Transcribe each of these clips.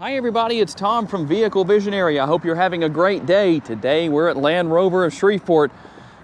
Hi everybody, it's Tom from Vehicle Visionary. I hope you're having a great day. Today we're at Land Rover of Shreveport,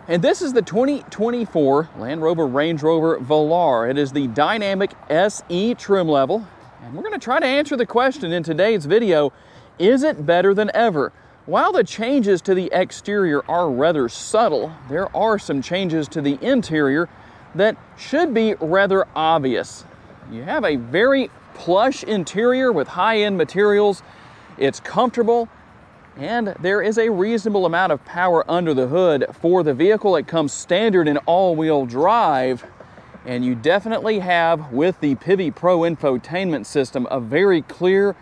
and this is the 2024 Land Rover Range Rover Velar. It is the dynamic SE trim level, and we're going to try to answer the question in today's video, is it better than ever? While the changes to the exterior are rather subtle, there are some changes to the interior that should be rather obvious. You have a very plush interior with high-end materials. It's comfortable, and there is a reasonable amount of power under the hood for the vehicle. It comes standard in all-wheel drive, and you definitely have, with the Pivi Pro infotainment system, a very clear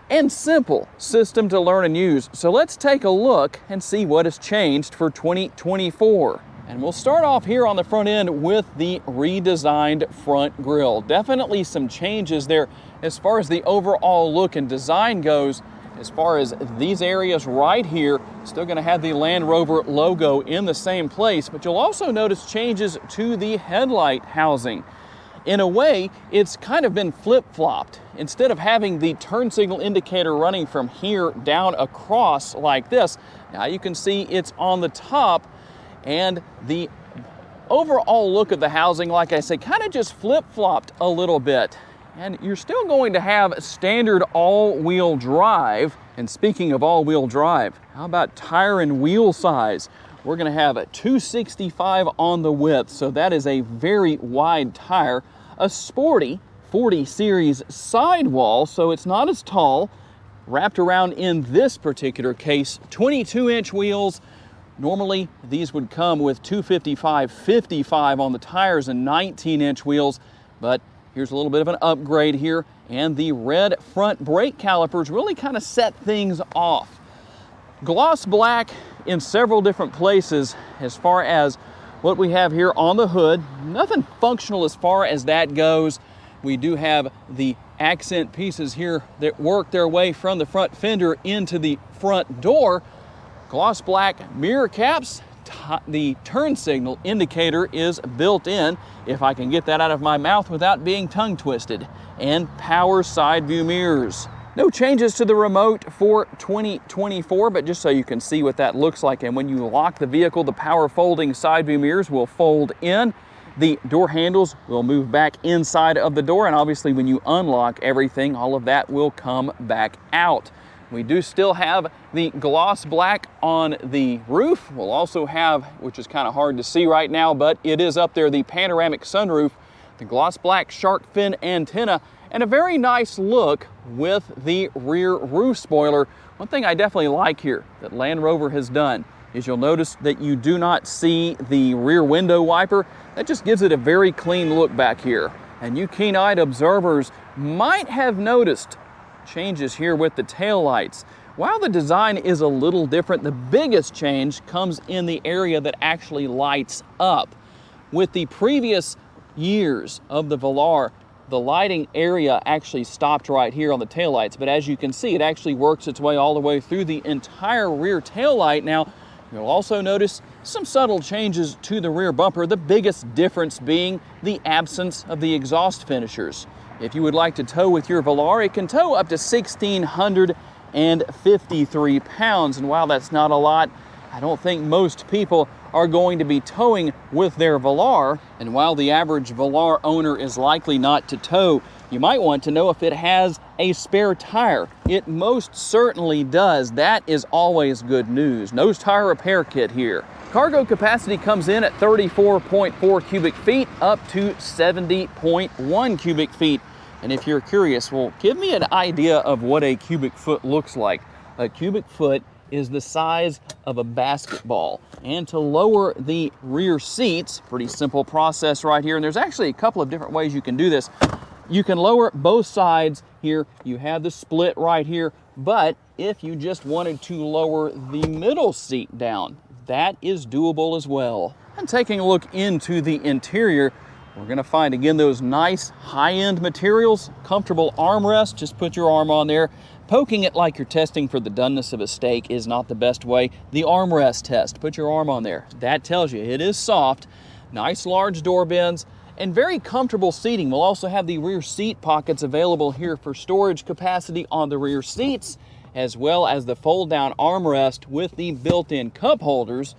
and simple system to learn and use. So let's take a look and see what has changed for 2024. And we'll start off here on the front end with the redesigned front grille. Definitely some changes there as far as the overall look and design goes. As far as these areas right here, still going to have the Land Rover logo in the same place, but you'll also notice changes to the headlight housing. In a way, it's kind of been flip-flopped. Instead of having the turn signal indicator running from here down across like this, now you can see it's on the top. And the overall look of the housing, like I say, kind of just flip-flopped a little bit. And you're still going to have standard all-wheel drive. And speaking of all-wheel drive, how about tire and wheel size? We're going to have a 265 on the width, so that is a very wide tire. A sporty 40 series sidewall, so it's not as tall. Wrapped around in this particular case, 22-inch wheels. Normally, these would come with 255/55 on the tires and 19-inch wheels, but here's a little bit of an upgrade here, and the red front brake calipers really kind of set things off. Gloss black in several different places as far as what we have here on the hood. Nothing functional as far as that goes. We do have the accent pieces here that work their way from the front fender into the front door. Gloss black mirror caps. The turn signal indicator is built in, if I can get that out of my mouth without being tongue twisted. And power side view mirrors. No changes to the remote for 2024, but just so you can see what that looks like. And when you lock the vehicle, the power folding side view mirrors will fold in. The door handles will move back inside of the door, and obviously when you unlock everything, all of that will come back out. We do still have the gloss black on the roof. We'll also have, which is kind of hard to see right now, but it is up there, the panoramic sunroof, the gloss black shark fin antenna, and a very nice look with the rear roof spoiler. One thing I definitely like here that Land Rover has done is you'll notice that you do not see the rear window wiper. That just gives it a very clean look back here. And you keen-eyed observers might have noticed changes here with the taillights. While the design is a little different, the biggest change comes in the area that actually lights up. With the previous years of the Velar, the lighting area actually stopped right here on the taillights, but as you can see, it actually works its way all the way through the entire rear taillight. Now, you'll also notice some subtle changes to the rear bumper, the biggest difference being the absence of the exhaust finishers. If you would like to tow with your Velar, it can tow up to 1,653 pounds. And while that's not a lot, I don't think most people are going to be towing with their Velar. And while the average Velar owner is likely not to tow, you might want to know if it has a spare tire. It most certainly does. That is always good news. No tire repair kit here. Cargo capacity comes in at 34.4 cubic feet up to 70.1 cubic feet. And if you're curious, well, give me an idea of what a cubic foot looks like. A cubic foot is the size of a basketball. And to lower the rear seats, pretty simple process right here. And there's actually a couple of different ways you can do this. You can lower both sides here. You have the split right here. But if you just wanted to lower the middle seat down, that is doable as well. And taking a look into the interior, we're going to find again those nice high-end materials, comfortable armrest. Just put your arm on there. Poking it like you're testing for the doneness of a steak is not the best way. The armrest test, put your arm on there. That tells you it is soft. Nice large door bins, and very comfortable seating. We'll also have the rear seat pockets available here for storage capacity on the rear seats, as well as the fold-down armrest with the built-in cup holders.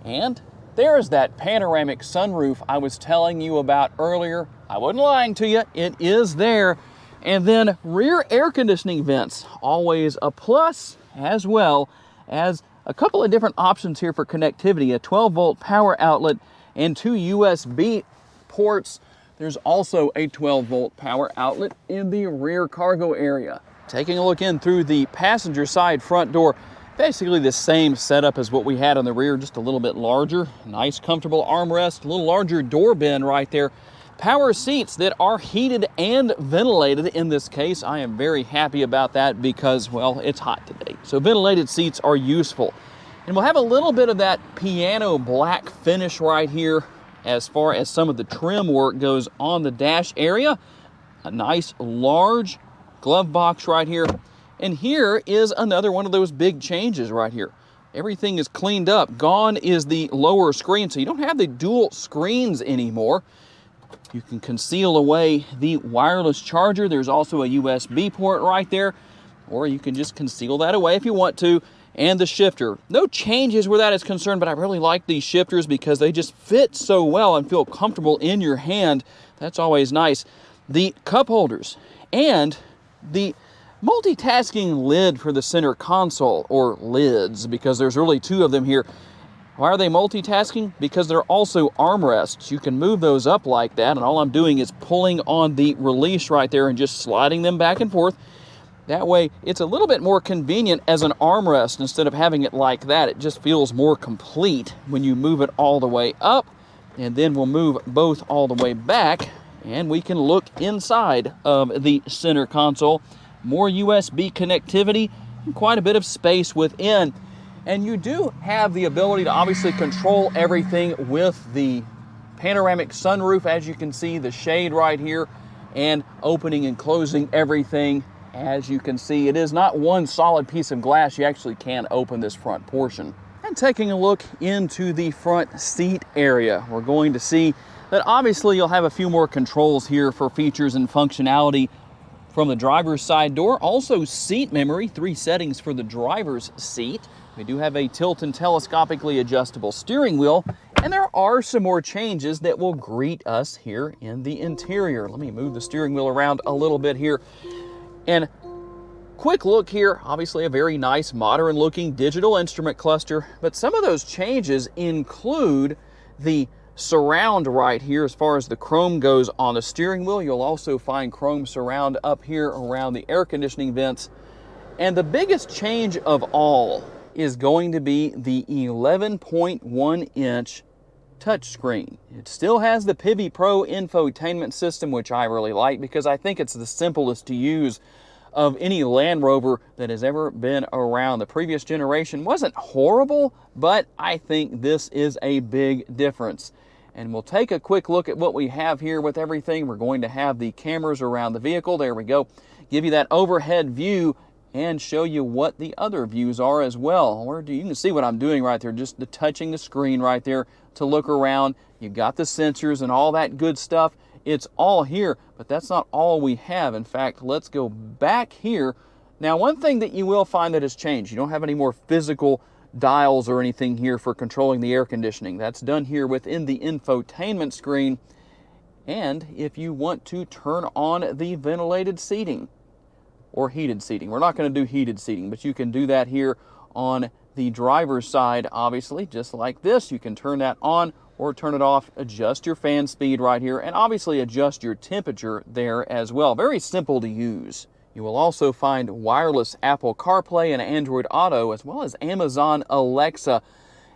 And there's that panoramic sunroof I was telling you about earlier. I wasn't lying to you, it is there. And then rear air conditioning vents, always a plus, as well as a couple of different options here for connectivity, a 12-volt power outlet and 2 USB ports. There's also a 12-volt power outlet in the rear cargo area. Taking a look in through the passenger side front door, basically the same setup as what we had on the rear, just a little bit larger. Nice comfortable armrest, a little larger door bin right there. Power seats that are heated and ventilated in this case. I am very happy about that because, well, it's hot today. So ventilated seats are useful. And we'll have a little bit of that piano black finish right here as far as some of the trim work goes on the dash area. A nice large glove box right here. And here is another one of those big changes right here. Everything is cleaned up. Gone is the lower screen, so you don't have the dual screens anymore. You can conceal away the wireless charger. There's also a USB port right there, or you can just conceal that away if you want to. And the shifter. No changes where that is concerned, but I really like these shifters because they just fit so well and feel comfortable in your hand. That's always nice. The cup holders and the multitasking lid for the center console, or lids, because there's really two of them here. Why are they multitasking? Because they're also armrests. You can move those up like that, and all I'm doing is pulling on the release right there and just sliding them back and forth. That way, it's a little bit more convenient as an armrest instead of having it like that. It just feels more complete when you move it all the way up, and then we'll move both all the way back, and we can look inside of the center console. More USB connectivity and quite a bit of space within. And you do have the ability to obviously control everything with the panoramic sunroof, as you can see, the shade right here, and opening and closing everything. As you can see, it is not one solid piece of glass. You actually can open this front portion. And taking a look into the front seat area, we're going to see that obviously you'll have a few more controls here for features and functionality from the driver's side door. Also seat memory, 3 settings for the driver's seat. We do have a tilt and telescopically adjustable steering wheel, and there are some more changes that will greet us here in the interior. Let me move the steering wheel around a little bit here. And quick look here, obviously a very nice modern looking digital instrument cluster, but some of those changes include the surround right here as far as the chrome goes on the steering wheel. You'll also find chrome surround up here around the air conditioning vents. And the biggest change of all is going to be the 11.1 inch touchscreen. It still has the Pivi Pro infotainment system, which I really like because I think it's the simplest to use of any Land Rover that has ever been around. The previous generation wasn't horrible, but I think this is a big difference. And we'll take a quick look at what we have here with everything. We're going to have the cameras around the vehicle. There we go. Give you that overhead view and show you what the other views are as well. You can see what I'm doing right there, just touching the screen right there to look around. You've got the sensors and all that good stuff. It's all here, but that's not all we have. In fact, let's go back here. Now, one thing that you will find that has changed, you don't have any more physical dials or anything here for controlling the air conditioning. That's done here within the infotainment screen. And if you want to turn on the ventilated seating, or heated seating. We're not going to do heated seating, but you can do that here on the driver's side, obviously, just like this. You can turn that on or turn it off, adjust your fan speed right here, and obviously adjust your temperature there as well. Very simple to use. You will also find wireless Apple CarPlay and Android Auto, as well as Amazon Alexa.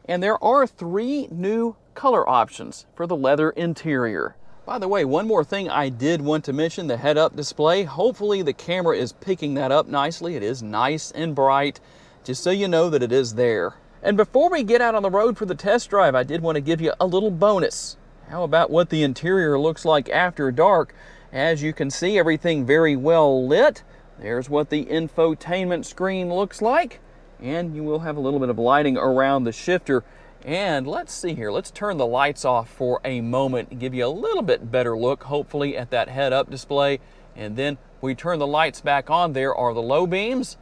And there are 3 new color options for the leather interior. By the way, one more thing I did want to mention, the head-up display. Hopefully the camera is picking that up nicely. It is nice and bright, just so you know that it is there. And before we get out on the road for the test drive, I did want to give you a little bonus. How about what the interior looks like after dark? As you can see, everything very well lit. There's what the infotainment screen looks like. And you will have a little bit of lighting around the shifter And let's see here, let's turn the lights off for a moment and give you a little bit better look, hopefully, at that head-up display. And then we turn the lights back on. There are the low beams.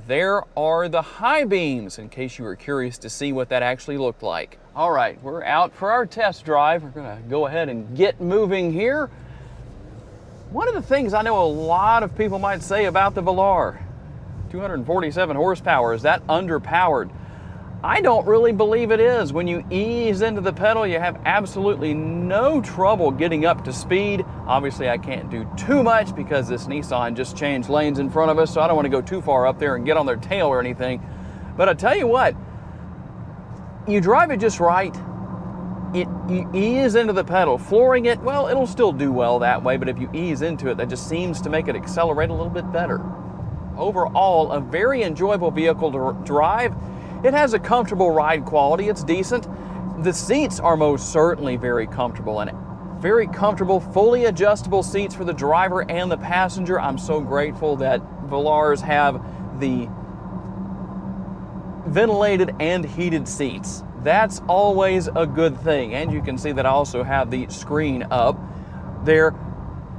There are the high beams, in case you were curious to see what that actually looked like. All right, we're out for our test drive. We're gonna go ahead and get moving here. One of the things I know a lot of people might say about the Velar, 247 horsepower, is that underpowered? I don't really believe it is. When you ease into the pedal, you have absolutely no trouble getting up to speed. Obviously, I can't do too much because this Nissan just changed lanes in front of us, so I don't want to go too far up there and get on their tail or anything. But I tell you what, you drive it just right, you ease into the pedal. Flooring it, well, it'll still do well that way, but if you ease into it, that just seems to make it accelerate a little bit better. Overall, a very enjoyable vehicle to drive. It has a comfortable ride quality. It's decent. The seats are most certainly very comfortable, and very comfortable, fully adjustable seats for the driver and the passenger. I'm so grateful that Velars have the ventilated and heated seats. That's always a good thing. And you can see that I also have the screen up there.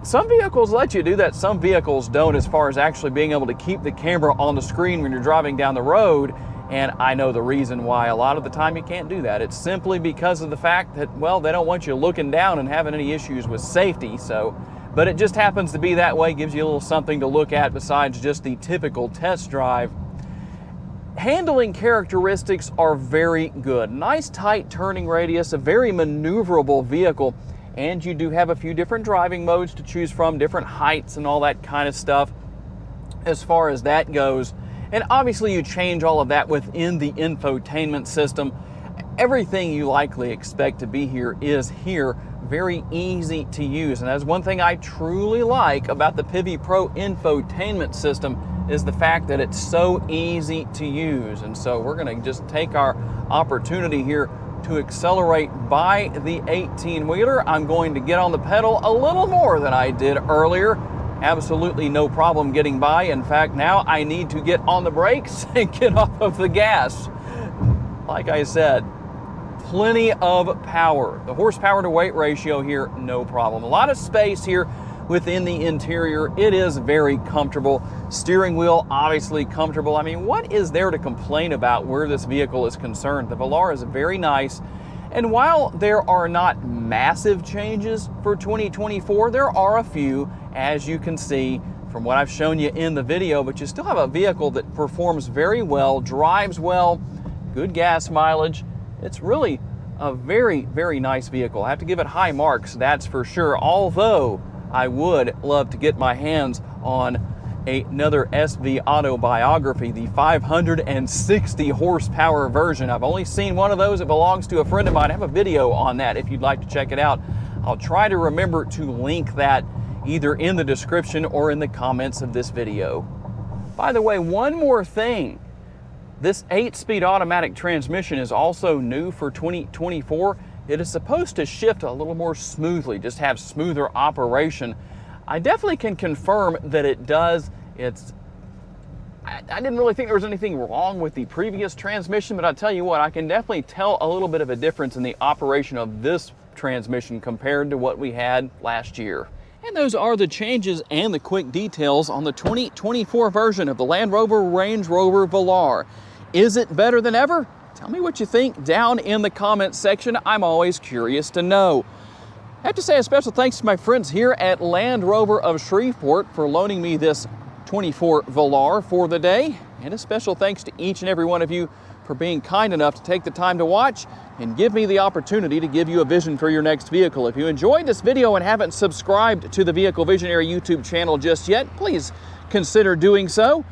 Some vehicles let you do that, some vehicles don't, as far as actually being able to keep the camera on the screen when you're driving down the road. And I know the reason why a lot of the time you can't do that. It's simply because of the fact that, well, they don't want you looking down and having any issues with safety. So, but it just happens to be that way, gives you a little something to look at besides just the typical test drive. Handling characteristics are very good. Nice tight turning radius, a very maneuverable vehicle, and you do have a few different driving modes to choose from, different heights and all that kind of stuff as far as that goes. And obviously you change all of that within the infotainment system. Everything you likely expect to be here is here, very easy to use. And that's one thing I truly like about the Pivi Pro infotainment system, is the fact that it's so easy to use. And so we're gonna just take our opportunity here to accelerate by the 18-wheeler. I'm going to get on the pedal a little more than I did earlier. Absolutely no problem getting by. In fact, now I need to get on the brakes and get off of the gas. Like I said, plenty of power. The horsepower to weight ratio here, no problem. A lot of space here within the interior. It is very comfortable. Steering wheel, obviously comfortable. I mean, what is there to complain about where this vehicle is concerned? The Velar is very nice. And while there are not massive changes for 2024, there are a few, as you can see from what I've shown you in the video, but you still have a vehicle that performs very well, drives well, good gas mileage. It's really a very, very nice vehicle. I have to give it high marks, that's for sure, although I would love to get my hands on another SV autobiography, the 560 horsepower version. I've only seen one of those. It belongs to a friend of mine. I have a video on that if you'd like to check it out. I'll try to remember to link that either in the description or in the comments of this video. By the way, one more thing. This 8-speed automatic transmission is also new for 2024. It is supposed to shift a little more smoothly, just have smoother operation. I definitely can confirm that it does. I didn't really think there was anything wrong with the previous transmission, but I'll tell you what, I can definitely tell a little bit of a difference in the operation of this transmission compared to what we had last year. And those are the changes and the quick details on the 2024 version of the Land Rover Range Rover Velar. Is it better than ever? Tell me what you think down in the comments section. I'm always curious to know. I have to say a special thanks to my friends here at Land Rover of Shreveport for loaning me this 24 Velar for the day. And a special thanks to each and every one of you for being kind enough to take the time to watch and give me the opportunity to give you a vision for your next vehicle. If you enjoyed this video and haven't subscribed to the Vehicle Visionary YouTube channel just yet, please consider doing so.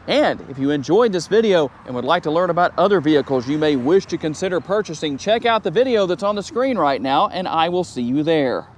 And if you enjoyed this video and would like to learn about other vehicles you may wish to consider purchasing, check out the video that's on the screen right now, and I will see you there.